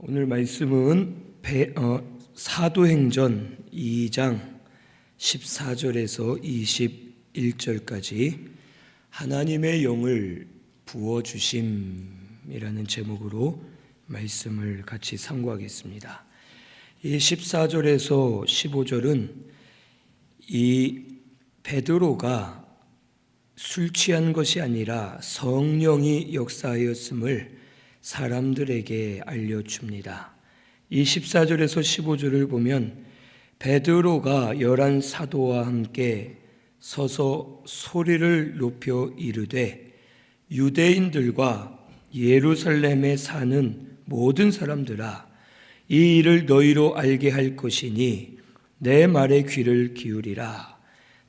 오늘 말씀은 사도행전 2장 14절에서 21절까지 하나님의 영을 부어주심이라는 제목으로 말씀을 같이 상고하겠습니다. 이 14절에서 15절은 이 베드로가 술 취한 것이 아니라 성령이 역사하였음을 사람들에게 알려줍니다. 이 14절에서 15절을 보면 베드로가 11 사도와 함께 서서 소리를 높여 이르되 유대인들과 예루살렘에 사는 모든 사람들아, 이 일을 너희로 알게 할 것이니 내 말에 귀를 기울이라.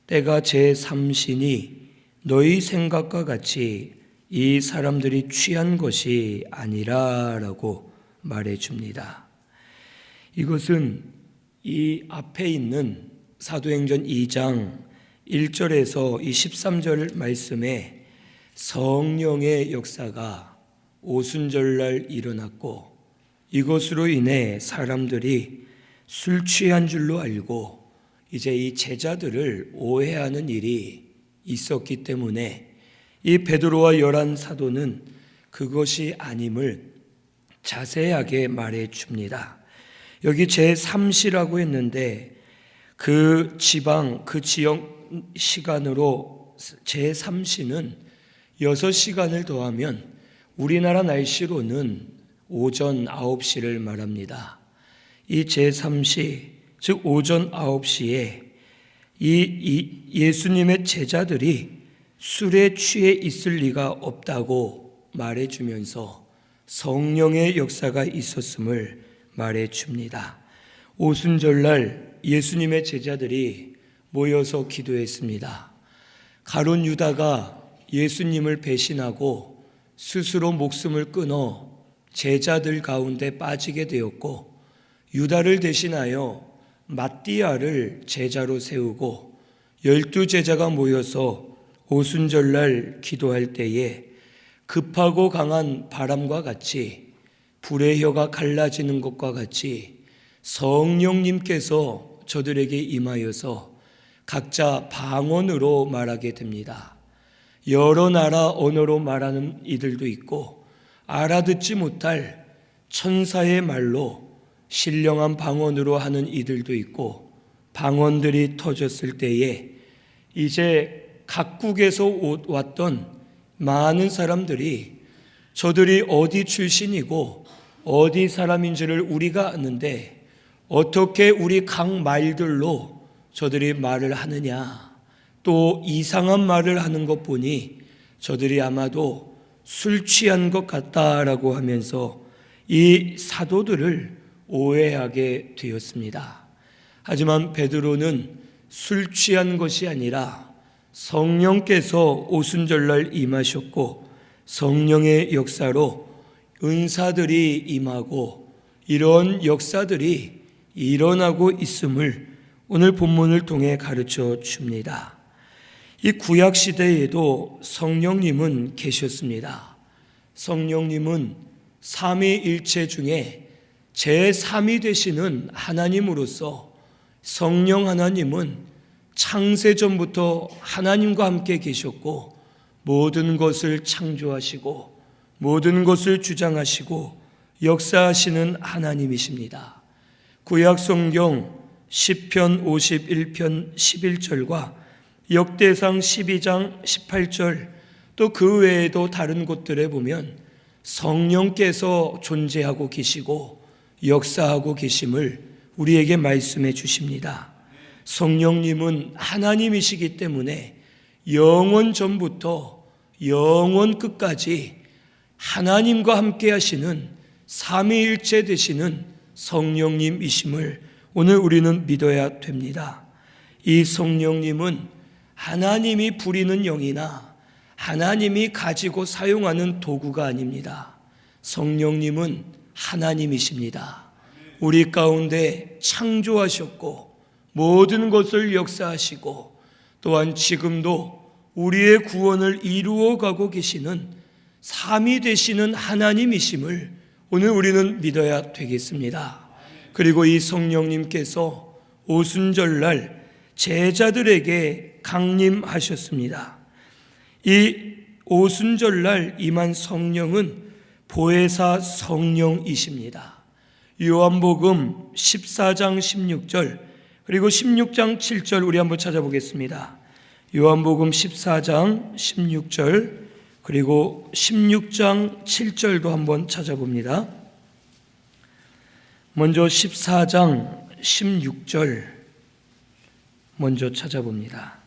때가 제3시니 너희 생각과 같이 이 사람들이 취한 것이 아니라라고 말해줍니다. 이것은 이 앞에 있는 사도행전 2장 1절에서 23절 말씀에 성령의 역사가 오순절날 일어났고 이것으로 인해 사람들이 술 취한 줄로 알고 이제 이 제자들을 오해하는 일이 있었기 때문에 이 베드로와 11 사도는 그것이 아님을 자세하게 말해 줍니다. 여기 제3시라고 했는데 그 지방, 그 지역 시간으로 제3시는 6시간을 더하면 우리나라 날씨로는 오전 9시를 말합니다. 이 제3시, 즉 오전 9시에 이 예수님의 제자들이 술에 취해 있을 리가 없다고 말해주면서 성령의 역사가 있었음을 말해줍니다. 오순절날 예수님의 제자들이 모여서 기도했습니다. 가룟 유다가 예수님을 배신하고 스스로 목숨을 끊어 제자들 가운데 빠지게 되었고 유다를 대신하여 ματ디아를 제자로 세우고 12 제자가 모여서 오순절날 기도할 때에 급하고 강한 바람과 같이 불의 혀가 갈라지는 것과 같이 성령님께서 저들에게 임하여서 각자 방언으로 말하게 됩니다. 여러 나라 언어로 말하는 이들도 있고 알아듣지 못할 천사의 말로 신령한 방언으로 하는 이들도 있고 방언들이 터졌을 때에 이제 각국에서 왔던 많은 사람들이 저들이 어디 출신이고 어디 사람인지를 우리가 아는데 어떻게 우리 각 말들로 저들이 말을 하느냐, 또 이상한 말을 하는 것 보니 저들이 아마도 술 취한 것 같다라고 하면서 이 사도들을 오해하게 되었습니다. 하지만 베드로는 술 취한 것이 아니라 성령께서 오순절날 임하셨고 성령의 역사로 은사들이 임하고 이런 역사들이 일어나고 있음을 오늘 본문을 통해 가르쳐 줍니다. 이 구약 시대에도 성령님은 계셨습니다. 성령님은 삼위일체 중에 제3위 되시는 하나님으로서 성령 하나님은 창세전부터 하나님과 함께 계셨고 모든 것을 창조하시고 모든 것을 주장하시고 역사하시는 하나님이십니다. 구약 성경 시편 51편 11절과 역대상 12장 18절 또 그 외에도 다른 곳들에 보면 성령께서 존재하고 계시고 역사하고 계심을 우리에게 말씀해 주십니다. 성령님은 하나님이시기 때문에 영원 전부터 영원 끝까지 하나님과 함께 하시는 삼위일체 되시는 성령님이심을 오늘 우리는 믿어야 됩니다. 이 성령님은 하나님이 부리는 영이나 하나님이 가지고 사용하는 도구가 아닙니다. 성령님은 하나님이십니다. 우리 가운데 창조하셨고 모든 것을 역사하시고 또한 지금도 우리의 구원을 이루어가고 계시는 삼위 되시는 하나님이심을 오늘 우리는 믿어야 되겠습니다. 그리고 이 성령님께서 오순절날 제자들에게 강림하셨습니다. 이 오순절날 임한 성령은 보혜사 성령이십니다. 요한복음 14장 16절 그리고 16장 7절 우리 한번 찾아보겠습니다. 요한복음 14장 16절 그리고 16장 7절도 한번 찾아봅니다. 먼저 14장 16절 먼저 찾아봅니다.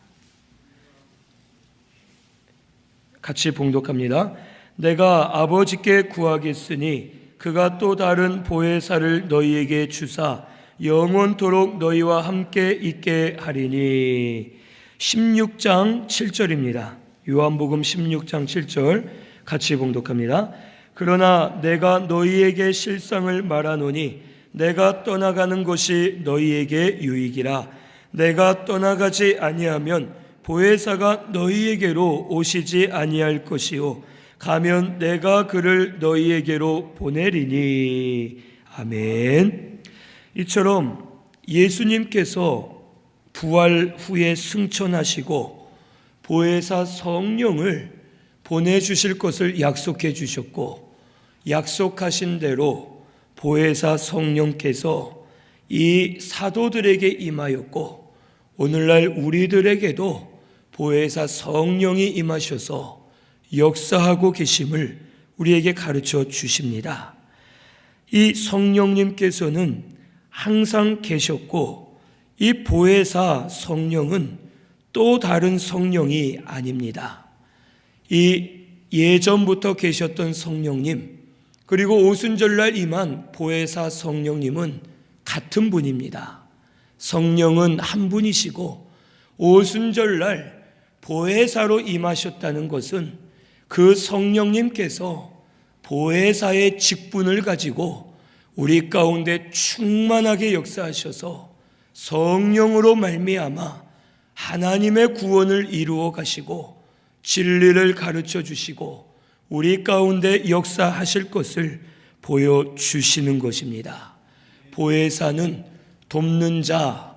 같이 봉독합니다. 내가 아버지께 구하겠으니 그가 또 다른 보혜사를 너희에게 주사 영원토록 너희와 함께 있게 하리니. 16장 7절입니다. 요한복음 16장 7절 같이 봉독합니다. 그러나 내가 너희에게 실상을 말하노니 내가 떠나가는 것이 너희에게 유익이라. 내가 떠나가지 아니하면 보혜사가 너희에게로 오시지 아니할 것이요 가면 내가 그를 너희에게로 보내리니. 아멘. 이처럼 예수님께서 부활 후에 승천하시고 보혜사 성령을 보내주실 것을 약속해 주셨고, 약속하신 대로 보혜사 성령께서 이 사도들에게 임하였고, 오늘날 우리들에게도 보혜사 성령이 임하셔서 역사하고 계심을 우리에게 가르쳐 주십니다. 이 성령님께서는 항상 계셨고, 이 보혜사 성령은 또 다른 성령이 아닙니다. 이 예전부터 계셨던 성령님, 그리고 오순절날 임한 보혜사 성령님은 같은 분입니다. 성령은 한 분이시고 오순절날 보혜사로 임하셨다는 것은 그 성령님께서 보혜사의 직분을 가지고 우리 가운데 충만하게 역사하셔서 성령으로 말미암아 하나님의 구원을 이루어 가시고 진리를 가르쳐 주시고 우리 가운데 역사하실 것을 보여주시는 것입니다. 보혜사는 돕는 자,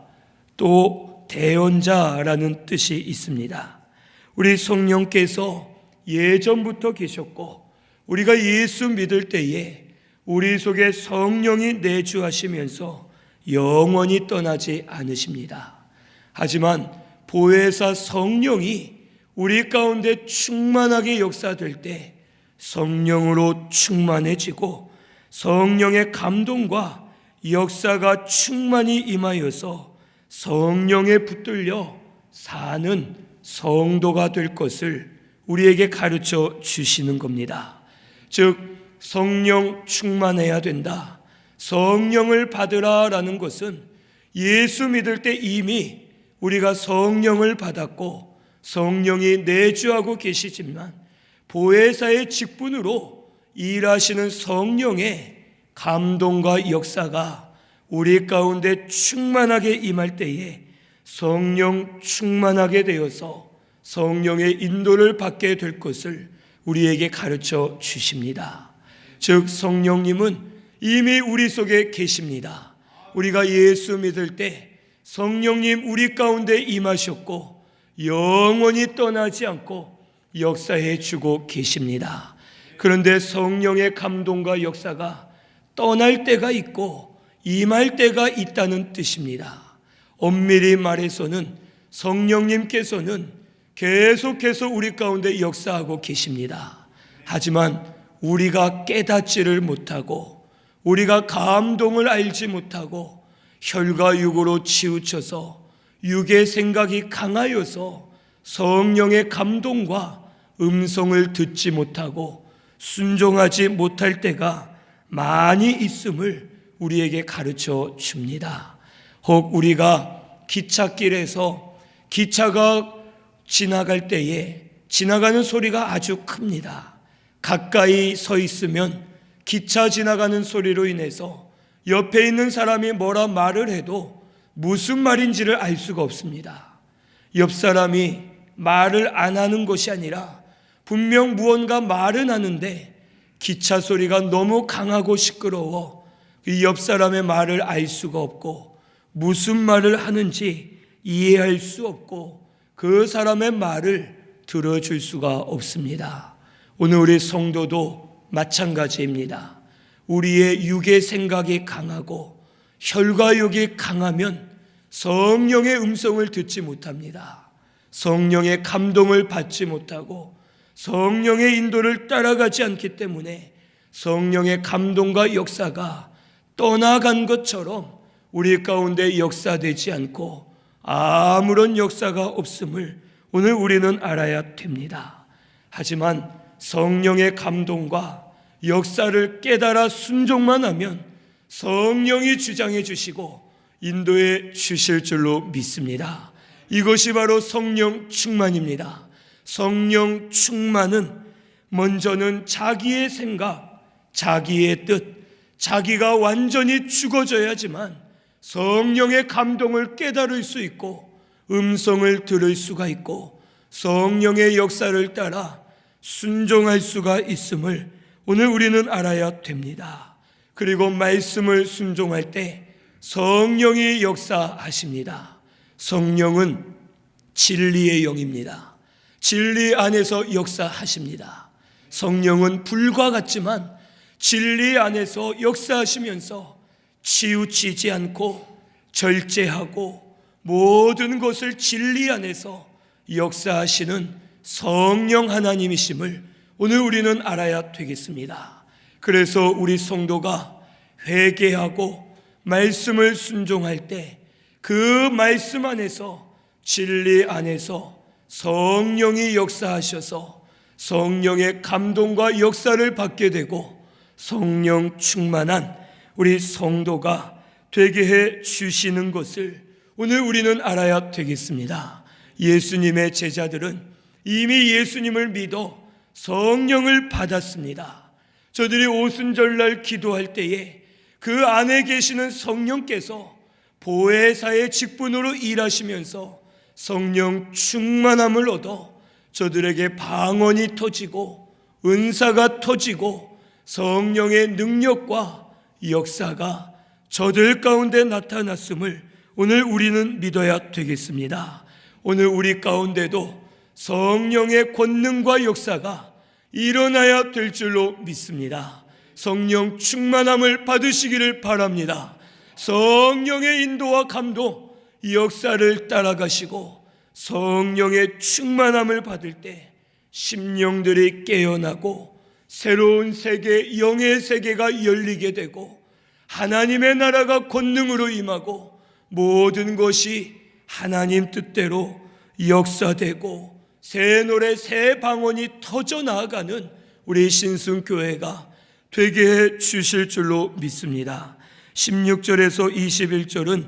또 대언자라는 뜻이 있습니다. 우리 성령께서 예전부터 계셨고 우리가 예수 믿을 때에 우리 속에 성령이 내주하시면서 영원히 떠나지 않으십니다. 하지만 보혜사 성령이 우리 가운데 충만하게 역사될 때 성령으로 충만해지고 성령의 감동과 역사가 충만히 임하여서 성령에 붙들려 사는 성도가 될 것을 우리에게 가르쳐 주시는 겁니다. 즉 성령 충만해야 된다, 성령을 받으라라는 것은 예수 믿을 때 이미 우리가 성령을 받았고 성령이 내주하고 계시지만 보혜사의 직분으로 일하시는 성령의 감동과 역사가 우리 가운데 충만하게 임할 때에 성령 충만하게 되어서 성령의 인도를 받게 될 것을 우리에게 가르쳐 주십니다. 즉 성령님은 이미 우리 속에 계십니다. 우리가 예수 믿을 때 성령님 우리 가운데 임하셨고 영원히 떠나지 않고 역사해 주고 계십니다. 그런데 성령의 감동과 역사가 떠날 때가 있고 임할 때가 있다는 뜻입니다. 엄밀히 말해서는 성령님께서는 계속해서 우리 가운데 역사하고 계십니다. 하지만 우리가 깨닫지를 못하고 우리가 감동을 알지 못하고 혈과육으로 치우쳐서 육의 생각이 강하여서 성령의 감동과 음성을 듣지 못하고 순종하지 못할 때가 많이 있음을 우리에게 가르쳐 줍니다. 혹 우리가 기찻길에서 기차가 지나갈 때에 지나가는 소리가 아주 큽니다. 가까이 서 있으면 기차 지나가는 소리로 인해서 옆에 있는 사람이 뭐라 말을 해도 무슨 말인지를 알 수가 없습니다. 옆 사람이 말을 안 하는 것이 아니라 분명 무언가 말은 하는데 기차 소리가 너무 강하고 시끄러워 그 옆 사람의 말을 알 수가 없고 무슨 말을 하는지 이해할 수 없고 그 사람의 말을 들어줄 수가 없습니다. 오늘 우리 성도도 마찬가지입니다. 우리의 육의 생각이 강하고 혈과욕이 강하면 성령의 음성을 듣지 못합니다. 성령의 감동을 받지 못하고 성령의 인도를 따라가지 않기 때문에 성령의 감동과 역사가 떠나간 것처럼 우리 가운데 역사되지 않고 아무런 역사가 없음을 오늘 우리는 알아야 됩니다. 하지만 성령의 감동과 역사를 깨달아 순종만 하면 성령이 주장해 주시고 인도해 주실 줄로 믿습니다. 이것이 바로 성령 충만입니다. 성령 충만은 먼저는 자기의 생각, 자기의 뜻, 자기가 완전히 죽어져야지만 성령의 감동을 깨달을 수 있고 음성을 들을 수가 있고 성령의 역사를 따라 순종할 수가 있음을 오늘 우리는 알아야 됩니다. 그리고 말씀을 순종할 때 성령이 역사하십니다. 성령은 진리의 영입니다. 진리 안에서 역사하십니다. 성령은 불과 같지만 진리 안에서 역사하시면서 치우치지 않고 절제하고 모든 것을 진리 안에서 역사하시는 성령 하나님이심을 오늘 우리는 알아야 되겠습니다. 그래서 우리 성도가 회개하고 말씀을 순종할 때 그 말씀 안에서 진리 안에서 성령이 역사하셔서 성령의 감동과 역사를 받게 되고 성령 충만한 우리 성도가 되게 해 주시는 것을 오늘 우리는 알아야 되겠습니다. 예수님의 제자들은 이미 예수님을 믿어 성령을 받았습니다. 저들이 오순절날 기도할 때에 그 안에 계시는 성령께서 보혜사의 직분으로 일하시면서 성령 충만함을 얻어 저들에게 방언이 터지고 은사가 터지고 성령의 능력과 역사가 저들 가운데 나타났음을 오늘 우리는 믿어야 되겠습니다. 오늘 우리 가운데도 성령의 권능과 역사가 일어나야 될 줄로 믿습니다. 성령 충만함을 받으시기를 바랍니다. 성령의 인도와 감동, 역사를 따라가시고 성령의 충만함을 받을 때 심령들이 깨어나고 새로운 세계, 영의 세계가 열리게 되고 하나님의 나라가 권능으로 임하고 모든 것이 하나님 뜻대로 역사되고 새 노래, 새 방언이 터져 나아가는 우리 신승교회가 되게 해 주실 줄로 믿습니다. 16절에서 21절은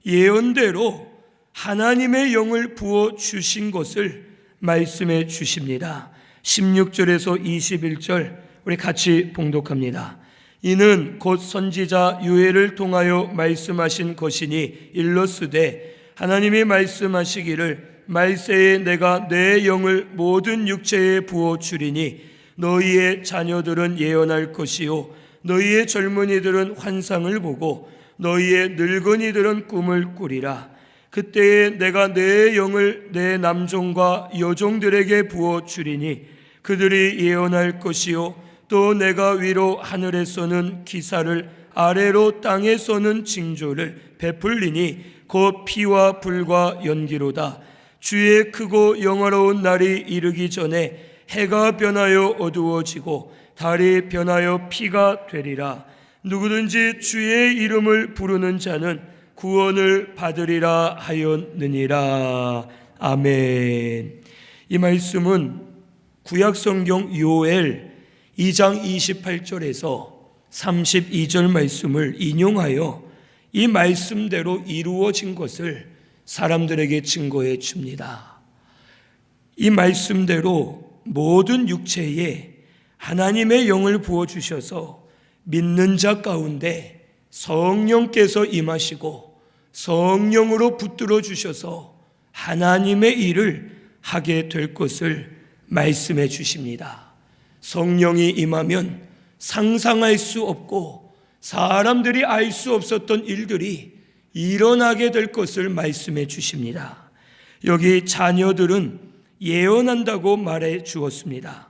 예언대로 하나님의 영을 부어 주신 것을 말씀해 주십니다. 16절에서 21절 우리 같이 봉독합니다. 이는 곧 선지자 요엘을 통하여 말씀하신 것이니 일러스되 하나님이 말씀하시기를 말세에 내가 내 영을 모든 육체에 부어 주리니 너희의 자녀들은 예언할 것이요 너희의 젊은이들은 환상을 보고 너희의 늙은이들은 꿈을 꾸리라. 그때에 내가 내 영을 내 남종과 여종들에게 부어 주리니 그들이 예언할 것이요 또 내가 위로 하늘에서는 기사를 아래로 땅에서는 징조를 베풀리니 곧 피와 불과 연기로다. 주의 크고 영화로운 날이 이르기 전에 해가 변하여 어두워지고 달이 변하여 피가 되리라. 누구든지 주의 이름을 부르는 자는 구원을 받으리라 하였느니라. 아멘. 이 말씀은 구약성경 요엘 2장 28절에서 32절 말씀을 인용하여 이 말씀대로 이루어진 것을 사람들에게 증거해 줍니다. 이 말씀대로 모든 육체에 하나님의 영을 부어주셔서 믿는 자 가운데 성령께서 임하시고 성령으로 붙들어 주셔서 하나님의 일을 하게 될 것을 말씀해 주십니다. 성령이 임하면 상상할 수 없고 사람들이 알 수 없었던 일들이 일어나게 될 것을 말씀해 주십니다. 여기 자녀들은 예언한다고 말해 주었습니다.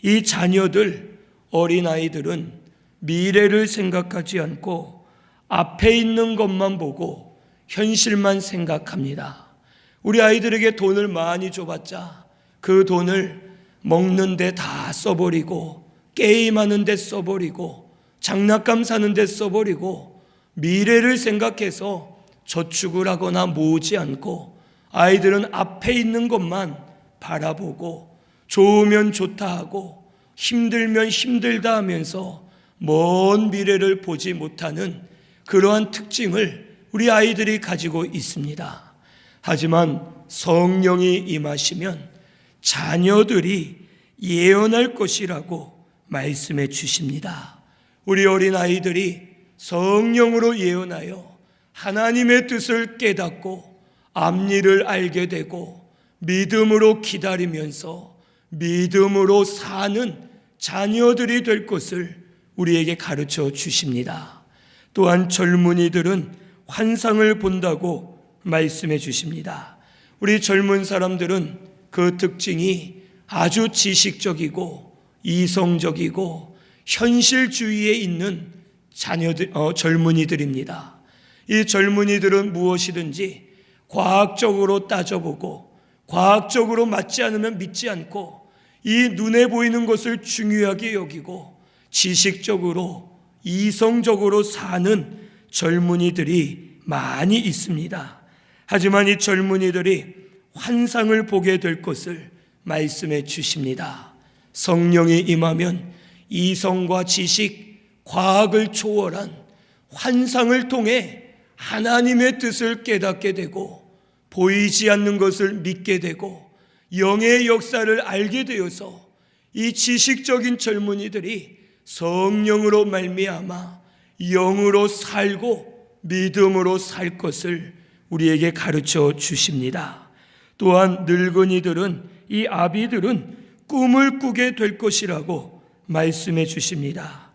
이 자녀들, 어린아이들은 미래를 생각하지 않고 앞에 있는 것만 보고 현실만 생각합니다. 우리 아이들에게 돈을 많이 줘봤자 그 돈을 먹는 데 다 써버리고, 게임하는 데 써버리고, 장난감 사는 데 써버리고, 미래를 생각해서 저축을 하거나 모으지 않고 아이들은 앞에 있는 것만 바라보고 좋으면 좋다 하고 힘들면 힘들다 하면서 먼 미래를 보지 못하는 그러한 특징을 우리 아이들이 가지고 있습니다. 하지만 성령이 임하시면 자녀들이 예언할 것이라고 말씀해 주십니다. 우리 어린아이들이 성령으로 예언하여 하나님의 뜻을 깨닫고 앞일을 알게 되고 믿음으로 기다리면서 믿음으로 사는 자녀들이 될 것을 우리에게 가르쳐 주십니다. 또한 젊은이들은 환상을 본다고 말씀해 주십니다. 우리 젊은 사람들은 그 특징이 아주 지식적이고 이성적이고 현실주의에 있는 젊은이들입니다. 이 젊은이들은 무엇이든지 과학적으로 따져보고 과학적으로 맞지 않으면 믿지 않고 이 눈에 보이는 것을 중요하게 여기고 지식적으로 이성적으로 사는 젊은이들이 많이 있습니다. 하지만 이 젊은이들이 환상을 보게 될 것을 말씀해 주십니다. 성령이 임하면 이성과 지식, 과학을 초월한 환상을 통해 하나님의 뜻을 깨닫게 되고 보이지 않는 것을 믿게 되고 영의 역사를 알게 되어서 이 지식적인 젊은이들이 성령으로 말미암아 영으로 살고 믿음으로 살 것을 우리에게 가르쳐 주십니다. 또한 늙은이들은, 이 아비들은 꿈을 꾸게 될 것이라고 말씀해 주십니다.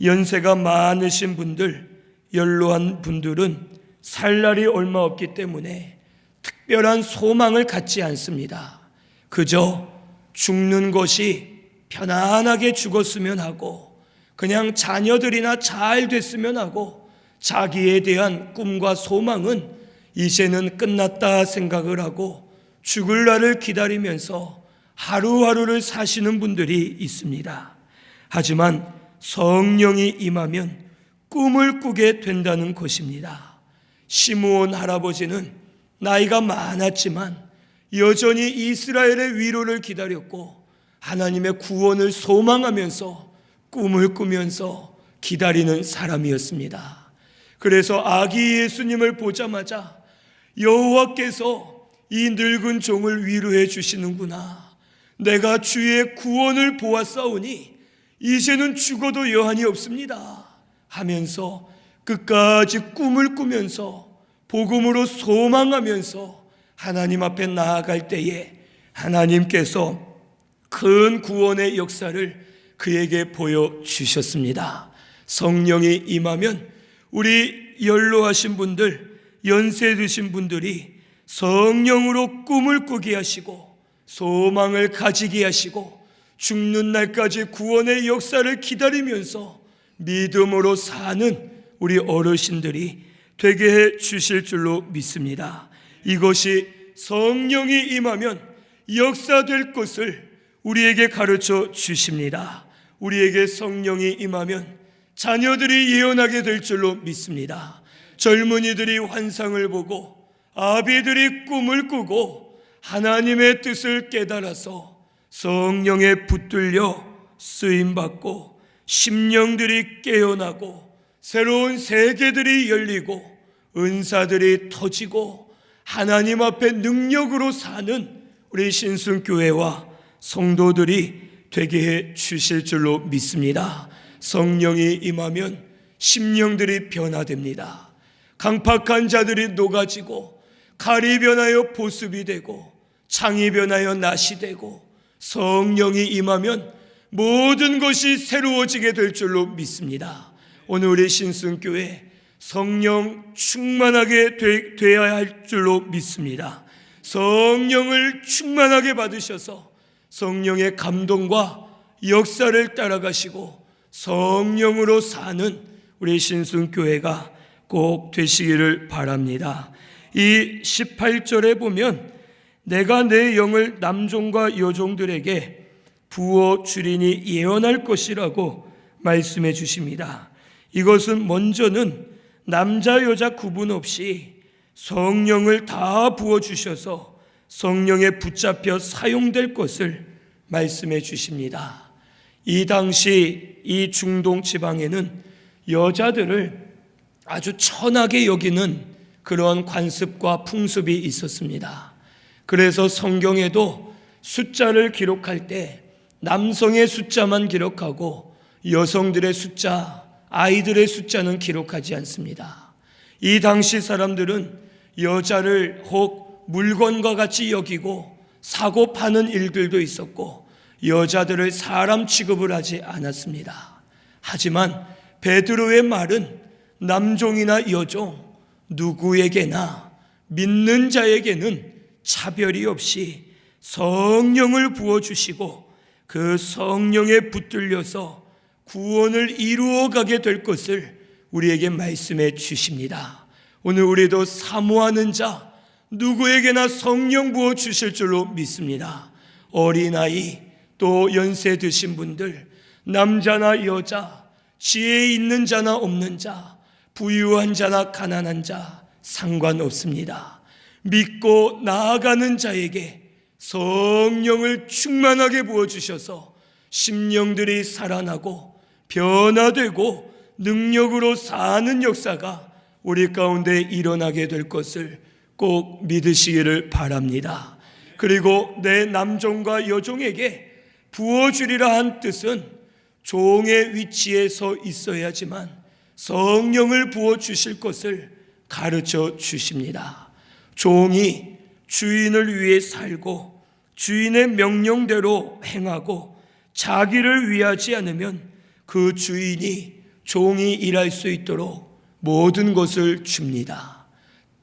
연세가 많으신 분들, 연로한 분들은 살 날이 얼마 없기 때문에 특별한 소망을 갖지 않습니다. 그저 죽는 것이 편안하게 죽었으면 하고 그냥 자녀들이나 잘 됐으면 하고 자기에 대한 꿈과 소망은 이제는 끝났다 생각을 하고 죽을 날을 기다리면서 하루하루를 사시는 분들이 있습니다. 하지만 성령이 임하면 꿈을 꾸게 된다는 것입니다. 시므온 할아버지는 나이가 많았지만 여전히 이스라엘의 위로를 기다렸고 하나님의 구원을 소망하면서 꿈을 꾸면서 기다리는 사람이었습니다. 그래서 아기 예수님을 보자마자 여호와께서 이 늙은 종을 위로해 주시는구나, 내가 주의 구원을 보았사오니 이제는 죽어도 여한이 없습니다 하면서 끝까지 꿈을 꾸면서 복음으로 소망하면서 하나님 앞에 나아갈 때에 하나님께서 큰 구원의 역사를 그에게 보여주셨습니다. 성령이 임하면 우리 연로하신 분들, 연세 드신 분들이 성령으로 꿈을 꾸게 하시고 소망을 가지게 하시고 죽는 날까지 구원의 역사를 기다리면서 믿음으로 사는 우리 어르신들이 되게 해 주실 줄로 믿습니다. 이것이 성령이 임하면 역사될 것을 우리에게 가르쳐 주십니다. 우리에게 성령이 임하면 자녀들이 예언하게 될 줄로 믿습니다. 젊은이들이 환상을 보고 아비들이 꿈을 꾸고 하나님의 뜻을 깨달아서 성령에 붙들려 쓰임받고 심령들이 깨어나고 새로운 세계들이 열리고 은사들이 터지고 하나님 앞에 능력으로 사는 우리 신순교회와 성도들이 되게 해 주실 줄로 믿습니다. 성령이 임하면 심령들이 변화됩니다. 강팍한 자들이 녹아지고 칼이 변하여 보습이 되고 창이 변하여 낫이 되고 성령이 임하면 모든 것이 새로워지게 될 줄로 믿습니다. 오늘 우리 신순교회 성령 충만하게 되어야 할 줄로 믿습니다. 성령을 충만하게 받으셔서 성령의 감동과 역사를 따라가시고 성령으로 사는 우리 신순교회가 꼭 되시기를 바랍니다. 이 18절에 보면 내가 내 영을 남종과 여종들에게 부어 주리니 예언할 것이라고 말씀해 주십니다. 이것은 먼저는 남자 여자 구분 없이 성령을 다 부어 주셔서 성령에 붙잡혀 사용될 것을 말씀해 주십니다. 이 당시 이 중동 지방에는 여자들을 아주 천하게 여기는 그런 관습과 풍습이 있었습니다. 그래서 성경에도 숫자를 기록할 때 남성의 숫자만 기록하고 여성들의 숫자, 아이들의 숫자는 기록하지 않습니다. 이 당시 사람들은 여자를 혹 물건과 같이 여기고 사고 파는 일들도 있었고 여자들을 사람 취급을 하지 않았습니다. 하지만 베드로의 말은 남종이나 여종 누구에게나 믿는 자에게는 차별이 없이 성령을 부어주시고 그 성령에 붙들려서 구원을 이루어가게 될 것을 우리에게 말씀해 주십니다. 오늘 우리도 사모하는 자 누구에게나 성령 부어 주실 줄로 믿습니다. 어린아이 또 연세 드신 분들, 남자나 여자, 지혜 있는 자나 없는 자, 부유한 자나 가난한 자 상관없습니다. 믿고 나아가는 자에게 성령을 충만하게 부어주셔서 심령들이 살아나고 변화되고 능력으로 사는 역사가 우리 가운데 일어나게 될 것을 꼭 믿으시기를 바랍니다. 그리고 내 남종과 여종에게 부어주리라 한 뜻은 종의 위치에 서 있어야지만 성령을 부어주실 것을 가르쳐 주십니다. 종이 주인을 위해 살고 주인의 명령대로 행하고 자기를 위하지 않으면 그 주인이 종이 일할 수 있도록 모든 것을 줍니다.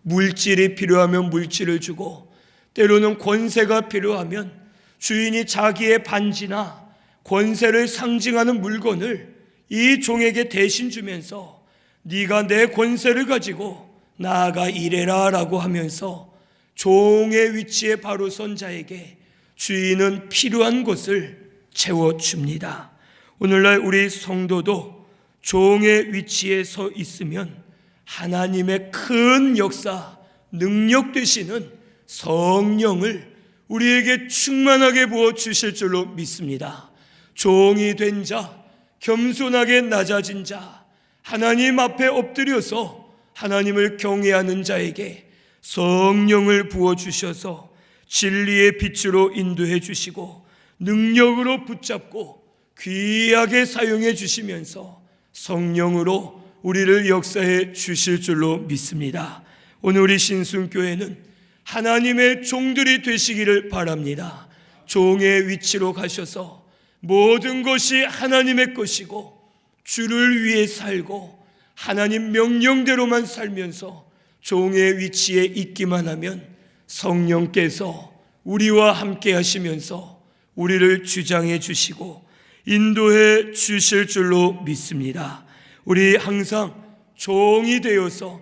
물질이 필요하면 물질을 주고 때로는 권세가 필요하면 주인이 자기의 반지나 권세를 상징하는 물건을 이 종에게 대신 주면서 네가 내 권세를 가지고 나아가 일해라 라고 하면서 종의 위치에 바로 선 자에게 주인은 필요한 것을 채워줍니다. 오늘날 우리 성도도 종의 위치에 서 있으면 하나님의 큰 역사, 능력 되시는 성령을 우리에게 충만하게 부어주실 줄로 믿습니다. 종이 된 자, 겸손하게 낮아진 자, 하나님 앞에 엎드려서 하나님을 경외하는 자에게 성령을 부어주셔서 진리의 빛으로 인도해 주시고 능력으로 붙잡고 귀하게 사용해 주시면서 성령으로 우리를 역사해 주실 줄로 믿습니다. 오늘 우리 신순교회는 하나님의 종들이 되시기를 바랍니다. 종의 위치로 가셔서 모든 것이 하나님의 것이고 주를 위해 살고 하나님 명령대로만 살면서 종의 위치에 있기만 하면 성령께서 우리와 함께 하시면서 우리를 주장해 주시고 인도해 주실 줄로 믿습니다. 우리 항상 종이 되어서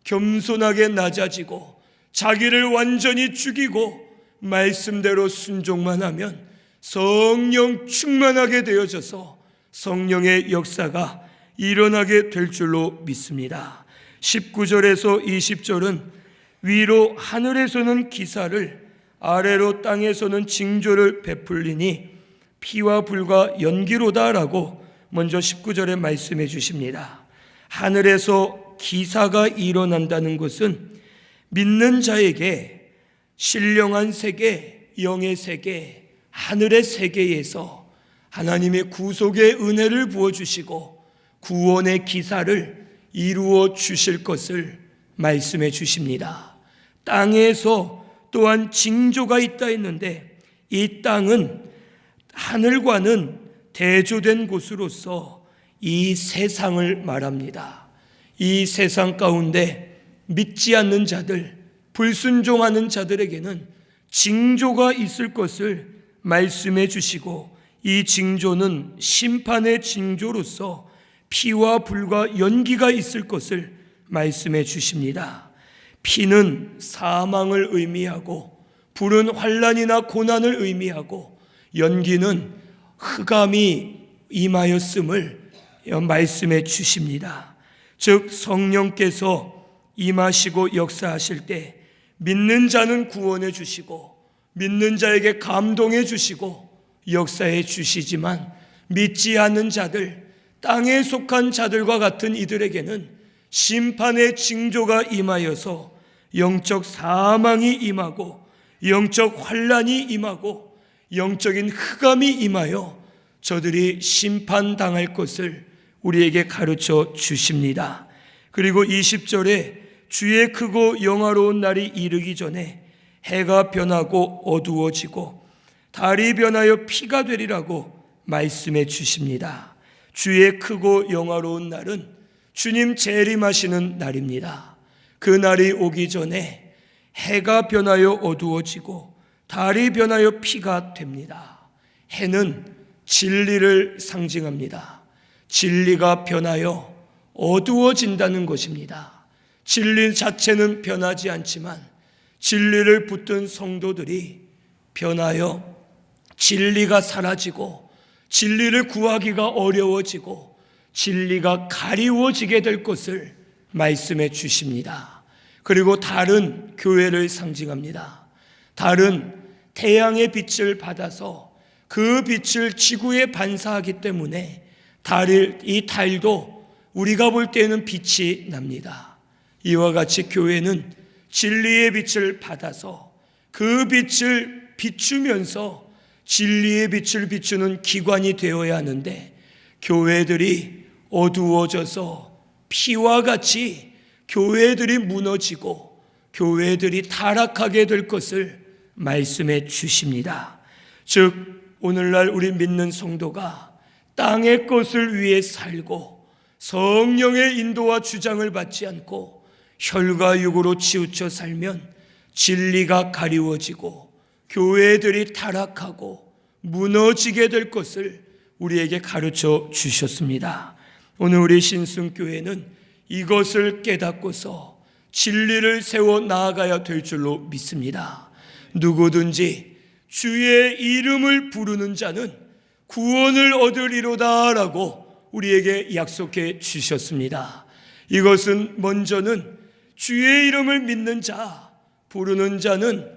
겸손하게 낮아지고 자기를 완전히 죽이고 말씀대로 순종만 하면 성령 충만하게 되어져서 성령의 역사가 일어나게 될 줄로 믿습니다. 19절에서 20절은 위로 하늘에서는 기사를 아래로 땅에서는 징조를 베풀리니 피와 불과 연기로다라고 먼저 19절에 말씀해 주십니다. 하늘에서 기사가 일어난다는 것은 믿는 자에게 신령한 세계, 영의 세계, 하늘의 세계에서 하나님의 구속의 은혜를 부어주시고 구원의 기사를 이루어 주실 것을 말씀해 주십니다. 땅에서 또한 징조가 있다 했는데 이 땅은 하늘과는 대조된 곳으로서 이 세상을 말합니다. 이 세상 가운데 믿지 않는 자들, 불순종하는 자들에게는 징조가 있을 것을 말씀해 주시고, 이 징조는 심판의 징조로서 피와 불과 연기가 있을 것을 말씀해 주십니다. 피는 사망을 의미하고, 불은 환난이나 고난을 의미하고, 연기는 흑암이 임하였음을 말씀해 주십니다. 즉 성령께서 임하시고 역사하실 때 믿는 자는 구원해 주시고, 믿는 자에게 감동해 주시고 역사해 주시지만, 믿지 않는 자들, 땅에 속한 자들과 같은 이들에게는 심판의 징조가 임하여서 영적 사망이 임하고, 영적 환난이 임하고, 영적인 흑암이 임하여 저들이 심판당할 것을 우리에게 가르쳐 주십니다. 그리고 20절에 주의 크고 영화로운 날이 이르기 전에 해가 변하고 어두워지고 달이 변하여 피가 되리라고 말씀해 주십니다. 주의 크고 영화로운 날은 주님 재림하시는 날입니다. 그 날이 오기 전에 해가 변하여 어두워지고 달이 변하여 피가 됩니다. 해는 진리를 상징합니다. 진리가 변하여 어두워진다는 것입니다. 진리 자체는 변하지 않지만 진리를 붙든 성도들이 변하여 진리가 사라지고, 진리를 구하기가 어려워지고, 진리가 가리워지게 될 것을 말씀해 주십니다. 그리고 달은 교회를 상징합니다. 달은 태양의 빛을 받아서 그 빛을 지구에 반사하기 때문에 이 달도 우리가 볼 때는 빛이 납니다. 이와 같이 교회는 진리의 빛을 받아서 그 빛을 비추면서 진리의 빛을 비추는 기관이 되어야 하는데, 교회들이 어두워져서 피와 같이 교회들이 무너지고 교회들이 타락하게 될 것을 말씀해 주십니다. 즉 오늘날 우리 믿는 성도가 땅의 것을 위해 살고 성령의 인도와 주장을 받지 않고 혈과 육으로 치우쳐 살면 진리가 가리워지고 교회들이 타락하고 무너지게 될 것을 우리에게 가르쳐 주셨습니다. 오늘 우리 신승교회는 이것을 깨닫고서 진리를 세워 나아가야 될 줄로 믿습니다. 누구든지 주의 이름을 부르는 자는 구원을 얻으리로다 라고 우리에게 약속해 주셨습니다. 이것은 먼저는 주의 이름을 믿는 자, 부르는 자는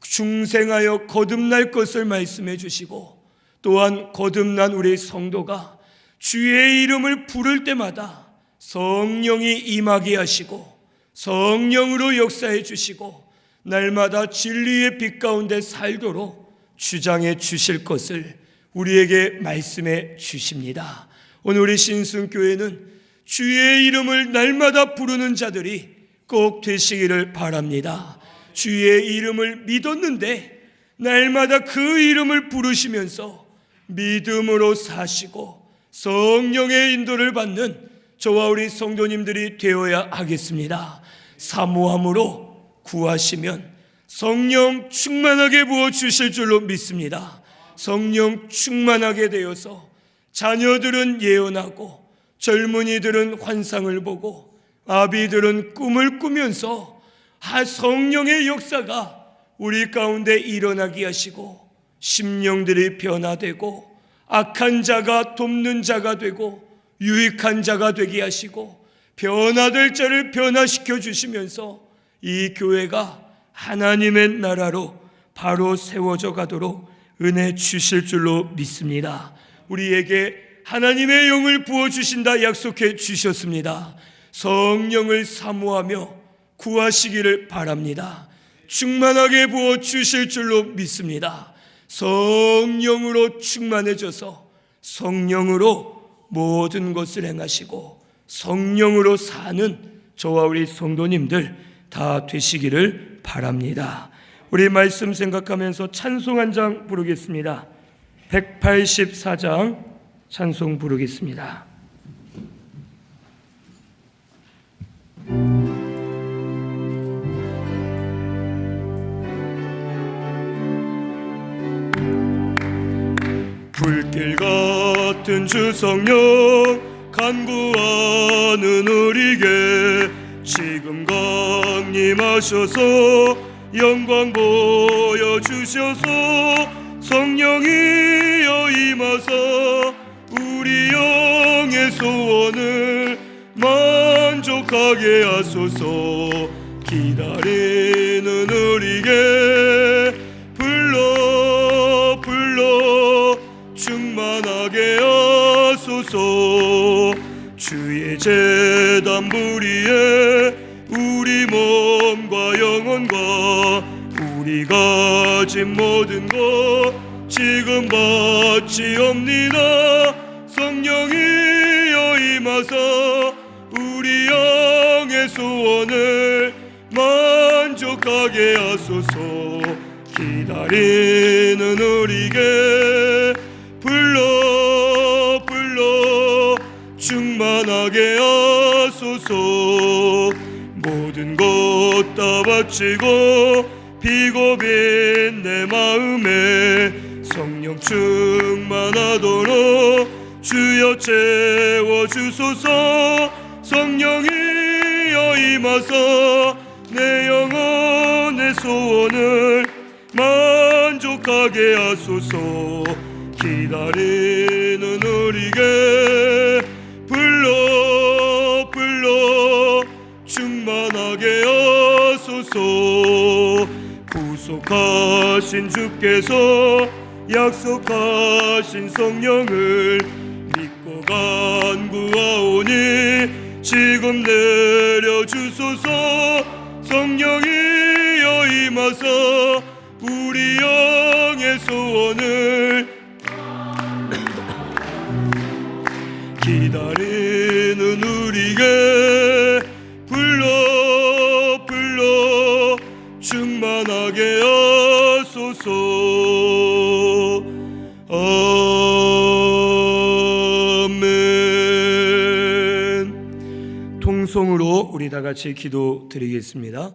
중생하여 거듭날 것을 말씀해 주시고, 또한 거듭난 우리 성도가 주의 이름을 부를 때마다 성령이 임하게 하시고 성령으로 역사해 주시고 날마다 진리의 빛 가운데 살도록 주장해 주실 것을 우리에게 말씀해 주십니다. 오늘 우리 신승교회는 주의 이름을 날마다 부르는 자들이 꼭 되시기를 바랍니다. 주의 이름을 믿었는데 날마다 그 이름을 부르시면서 믿음으로 사시고 성령의 인도를 받는 저와 우리 성도님들이 되어야 하겠습니다. 사모함으로 구하시면 성령 충만하게 부어주실 줄로 믿습니다. 성령 충만하게 되어서 자녀들은 예언하고 젊은이들은 환상을 보고 아비들은 꿈을 꾸면서 성령의 역사가 우리 가운데 일어나게 하시고 심령들이 변화되고 악한 자가 돕는 자가 되고 유익한 자가 되게 하시고 변화될 자를 변화시켜 주시면서 이 교회가 하나님의 나라로 바로 세워져 가도록 은혜 주실 줄로 믿습니다. 우리에게 하나님의 영을 부어주신다 약속해 주셨습니다. 성령을 사모하며 구하시기를 바랍니다. 충만하게 부어주실 줄로 믿습니다. 성령으로 충만해져서 성령으로 모든 것을 행하시고 성령으로 사는 저와 우리 성도님들 다 되시기를 바랍니다. 우리 말씀 생각하면서 찬송 한 장 부르겠습니다. 184장 찬송 부르겠습니다. 불길 같은 주 성령 간구하는 우리에게 지금 강림하셔서 영광 보여주셔서 성령이여 임하사 우리 영의 소원을 만족하게 하소서. 기다리는 우리에게 불러 충만하게 하소서. 주의 제단 부리에 우리 몸과 영혼과 우리 가진 모든 것 지금 바치옵니다. 성령이여 임하사 우리 영의 소원을 만족하게 하소서. 기다리는 우리에게 불러 충만하게 하소서. 모든 것 다 바치고 비고빈 내 마음에 성령 충만하도록 주여 채워주소서. 성령이여 임하사 내 영혼의 소원을 만족하게 하소서. 기다리는 우리에게 불러 충만하게 하소서. 구속하신 주께서 약속하신 성령을 믿고 간구하오니 지금 내려주소서. 성령이여 임하사 우리 영의 소원을 기다리는 우리에게 불러 충만하게 하소서. 아멘. 통성으로 우리 다 같이 기도드리겠습니다.